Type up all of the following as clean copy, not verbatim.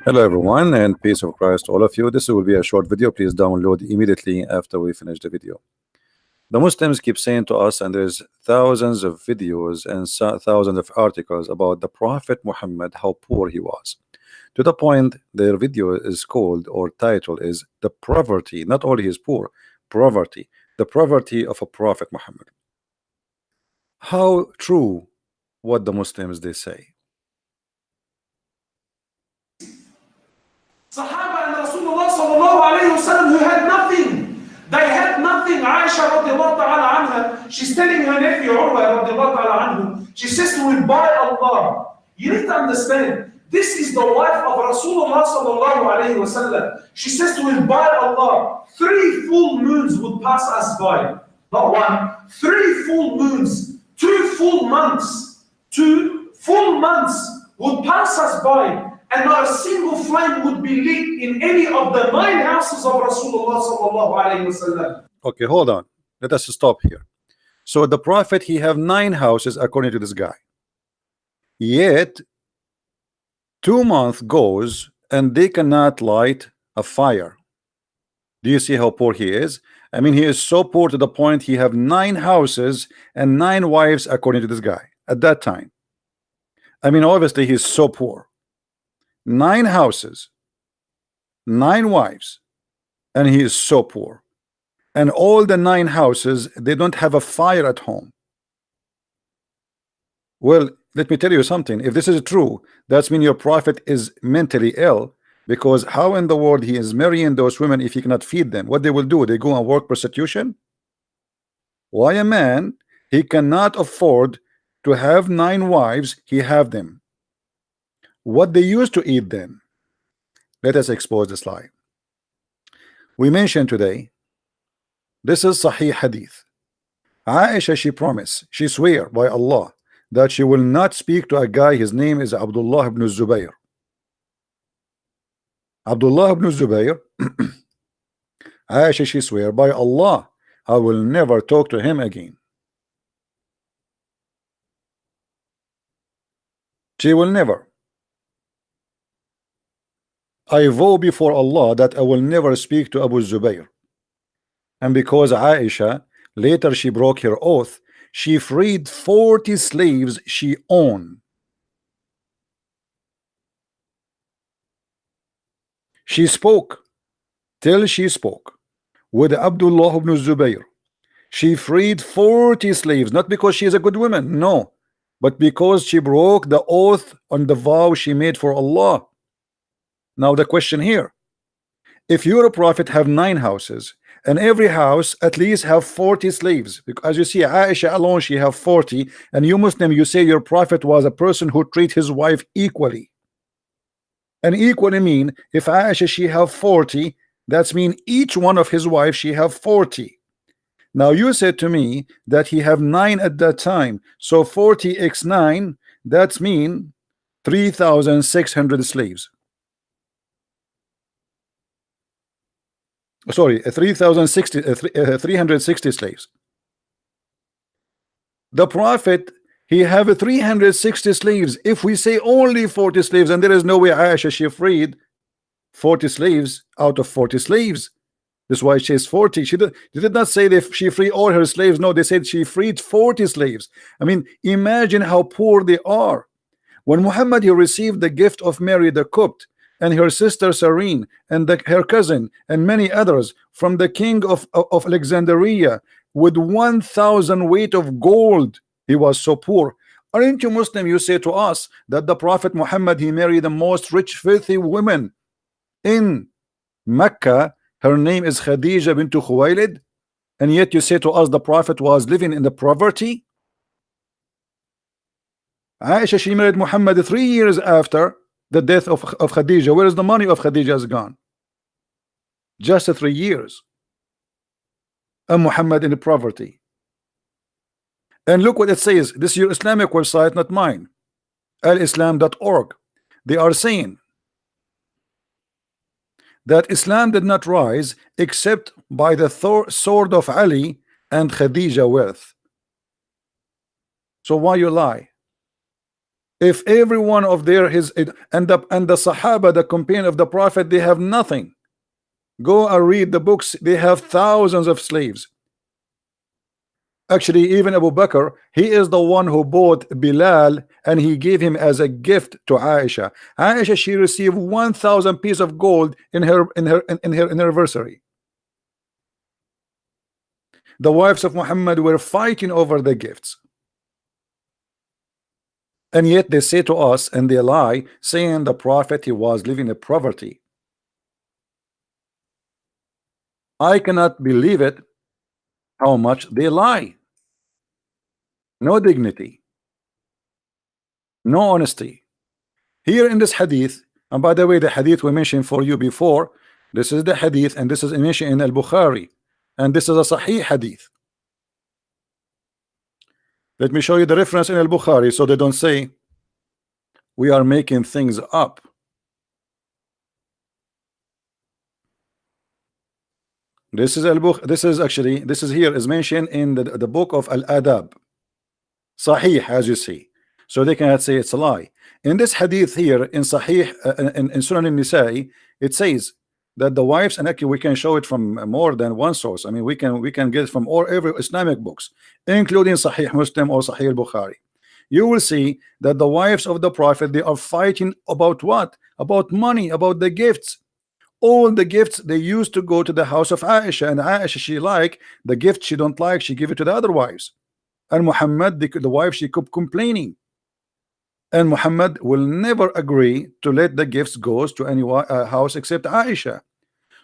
Hello everyone, and peace of Christ to all of you. This will be a short video. Please download immediately after we finish the video. The Muslims keep saying to us, and there's thousands of videos and thousands of articles about the Prophet Muhammad, how poor he was. To the point, their video is called, or title is, the poverty. Not only is poor, poverty. The poverty of a Prophet Muhammad. How true what the Muslims they say? Sahaba and Rasulullah sallallahu alayhi wasallam who had nothing. They had nothing. Aisha radiallahu ta'ala anha, she's telling her nephew Urwa radiallahu ta'ala anhu, she says to him, by Allah. You need to understand, this is the wife of Rasulullah sallallahu alayhi wasallam. She says to him, by Allah, 3 full moons would pass us by. Not one, 3 full moons, 2 full months, 2 full months would pass us by. And not a single flame would be lit in any of the 9 houses of Rasulullah sallallahu alayhi wasallam. Okay, hold on. Let us stop here. So the Prophet, he have 9 houses according to this guy. Yet 2 months goes and they cannot light a fire. Do you see how poor he is? I mean, he is so poor to the point he have 9 houses and 9 wives according to this guy at that time. I mean, obviously he's so poor. 9 houses, 9 wives, and he is so poor. And all the 9 houses, they don't have a fire at home. Well, let me tell you something. If this is true, that's mean your prophet is mentally ill, because how in the world he is marrying those women if he cannot feed them? What they will do? They go and work prostitution? Why a man, he cannot afford to have 9 wives, he have them. What they used to eat then? Let us expose this lie. We mentioned today, this is Sahih Hadith. Aisha, she promised, she swear by Allah that she will not speak to a guy, his name is Abdullah ibn Zubayr. Abdullah ibn Zubayr, Aisha, she swear by Allah, I will never talk to him again. She will never. I vow before Allah that I will never speak to Abu Zubayr. And because Aisha later she broke her oath, she freed 40 slaves she owned. She spoke till she spoke with Abdullah ibn Zubayr. She freed 40 slaves, not because she is a good woman, no, but because she broke the oath on the vow she made for Allah. Now the question here, if you're a prophet have 9 houses and every house at least have 40 slaves, because as you see Aisha alone she have 40, and you Muslim you say your prophet was a person who treat his wife equally, and equally mean if Aisha she have 40, that's mean each one of his wives she have 40. Now you said to me that he have 9 at that time, so 40 x 9, that's mean 3,600 slaves. Sorry, 360 slaves. The prophet, he have 360 slaves. If we say only 40 slaves, and there is no way Aisha she freed 40 slaves out of 40 slaves. That's why she is 40. She did not say that she freed all her slaves. No, they said she freed 40 slaves. I mean, imagine how poor they are. When Muhammad he received the gift of Mary the Copt and her sister Serene and her cousin and many others from the king of Alexandria with 1,000 weight of gold, he was so poor. Aren't you Muslim? You say to us that the Prophet Muhammad he married the most rich filthy women in Mecca. Her name is Khadija bint Khuwaylid, and yet you say to us the Prophet was living in the poverty. Aisha she married Muhammad 3 years after the death of Khadija. Where is the money of Khadija has gone? Just 3 years. And Muhammad in the poverty. And look what it says. This is your Islamic website, not mine. alislam.org. They are saying that Islam did not rise except by the sword of Ali and Khadija wealth. So why you lie? If every one of their his and the Sahaba, the companion of the Prophet, they have nothing. Go and read the books. They have thousands of slaves. Actually, even Abu Bakr, he is the one who bought Bilal and he gave him as a gift to Aisha. Aisha, she received 1,000 pieces of gold in her anniversary. The wives of Muhammad were fighting over the gifts. And yet they say to us, and they lie, saying the Prophet, he was living in poverty. I cannot believe it, how much they lie. No dignity, no honesty. Here in this hadith, and by the way, the hadith we mentioned for you before, this is the hadith, and this is mentioned in Al-Bukhari, and this is a Sahih hadith. Let me show you the reference in Al-Bukhari so they don't say we are making things up. This is here is mentioned in the book of Al-Adab. Sahih, as you see. So they cannot say it's a lie. In this hadith here in Sahih, in Sunan al-Nisa'i, it says that the wives, and actually we can show it from more than one source. I mean, we can get it from every Islamic books, including Sahih Muslim or Sahih al-Bukhari. You will see that the wives of the Prophet, they are fighting about what? About money, about the gifts. All the gifts, they used to go to the house of Aisha, and Aisha, she like the gift she don't like, she give it to the other wives. And Muhammad, the wife, she kept complaining. And Muhammad will never agree to let the gifts goes to any house except Aisha.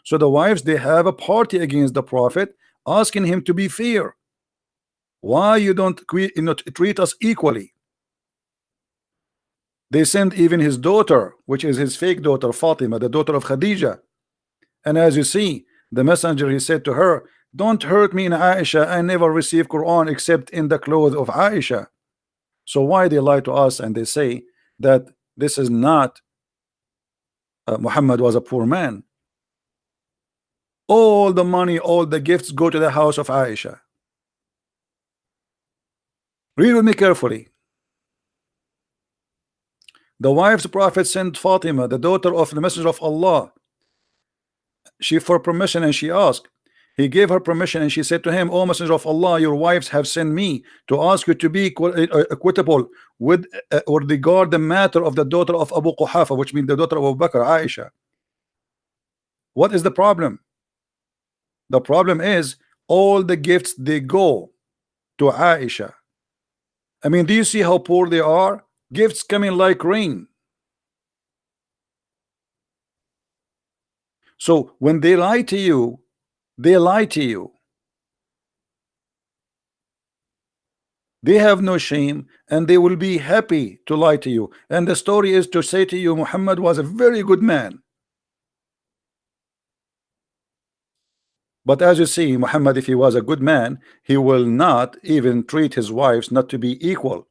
So the wives, they have a party against the Prophet, asking him to be fair. Why you don't treat us equally? They sent even his daughter, which is his fake daughter Fatima, the daughter of Khadija. And as you see, the messenger, he said to her, don't hurt me in Aisha, I never receive Quran except in the clothes of Aisha. So why they lie to us and they say that this is not Muhammad was a poor man? All the money, all the gifts go to the house of Aisha. Read with me carefully. The wife's Prophet sent Fatima, the daughter of the Messenger of Allah. She for permission and she asked. He gave her permission and she said to him, O Messenger of Allah, your wives have sent me to ask you to be equitable with or regard the matter of the daughter of Abu Quhafa, which means the daughter of Abu Bakr, Aisha. What is the problem? The problem is all the gifts, they go to Aisha. I mean, do you see how poor they are? Gifts coming like rain. So when they lie to you, they lie to you. They have no shame and they will be happy to lie to you. And the story is to say to you, Muhammad was a very good man. But as you see, Muhammad, if he was a good man, he will not even treat his wives not to be equal.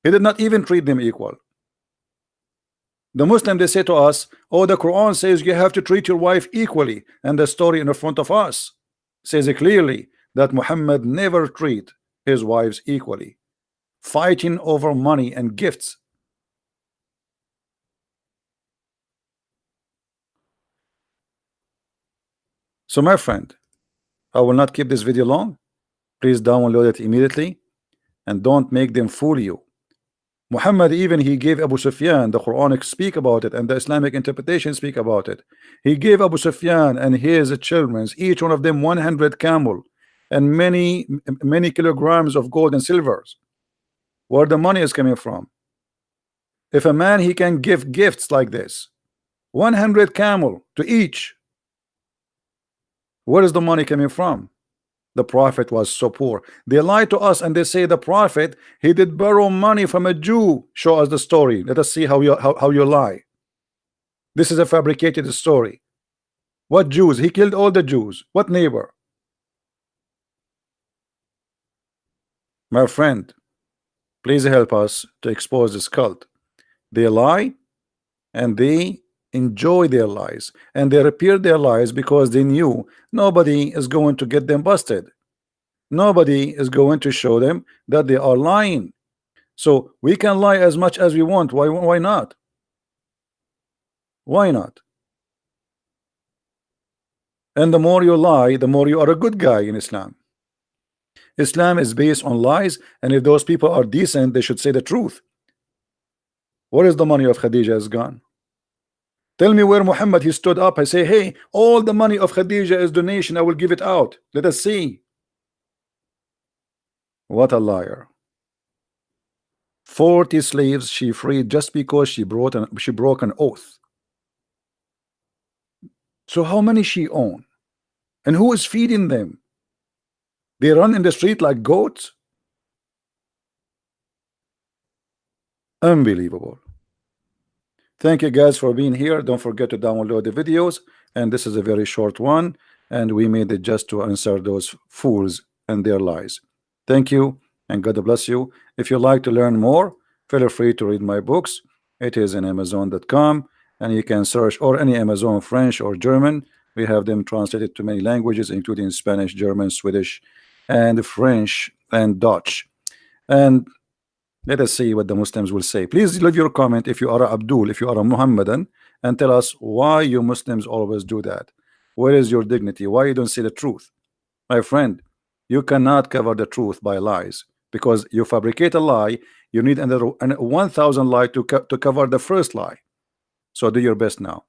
He did not even treat them equal. The Muslim, they say to us, oh, the Quran says you have to treat your wife equally, and the story in front of us says it clearly that Muhammad never treat his wives equally, fighting over money and gifts. So my friend, I will not keep this video long. Please download it immediately and don't make them fool you. Muhammad, even he gave Abu Sufyan, the Quranic speak about it and the Islamic interpretation speak about it. He gave Abu Sufyan and his children, each one of them 100 camel and many kilograms of gold and silvers. Where the money is coming from? If a man, he can give gifts like this, 100 camel to each, where is the money coming from? The Prophet was so poor. They lie to us and they say the Prophet, he did borrow money from a Jew. Show us the story. Let us see how you lie. This is a fabricated story. What Jews? He killed all the Jews. What neighbor? My friend, please help us to expose this cult. They lie and they enjoy their lies, and they repeat their lies because they knew nobody is going to get them busted. Nobody is going to show them that they are lying. So we can lie as much as we want. Why not? Why not? And the more you lie, the more you are a good guy in Islam. Islam is based on lies, and if those people are decent, they should say the truth. Where is the money of Khadija has gone? Tell me where Muhammad he stood up. I say, hey, all the money of Khadija is donation. I will give it out. Let us see. What a liar. 40 slaves she freed just because she broke an oath. So how many she own? And who is feeding them? They run in the street like goats? Unbelievable. Thank you guys for being here. Don't forget to download the videos, and this is a very short one, and we made it just to answer those fools and their lies. Thank you, and God bless you. If you like to learn more, feel free to read my books. It is in Amazon.com, and you can search, or any Amazon French or German. We have them translated to many languages, including Spanish, German, Swedish, and French, and Dutch. And let us see what the Muslims will say. Please leave your comment if you are a Abdul, if you are a Muhammadan, and tell us why you Muslims always do that. Where is your dignity? Why you don't say the truth? My friend, you cannot cover the truth by lies, because you fabricate a lie, you need another 1,000 lie to cover the first lie. So do your best now.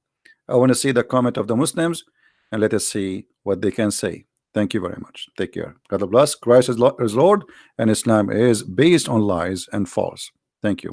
I want to see the comment of the Muslims, and let us see what they can say. Thank you very much. Take care. God bless. Christ is Lord, and Islam is based on lies and false. Thank you.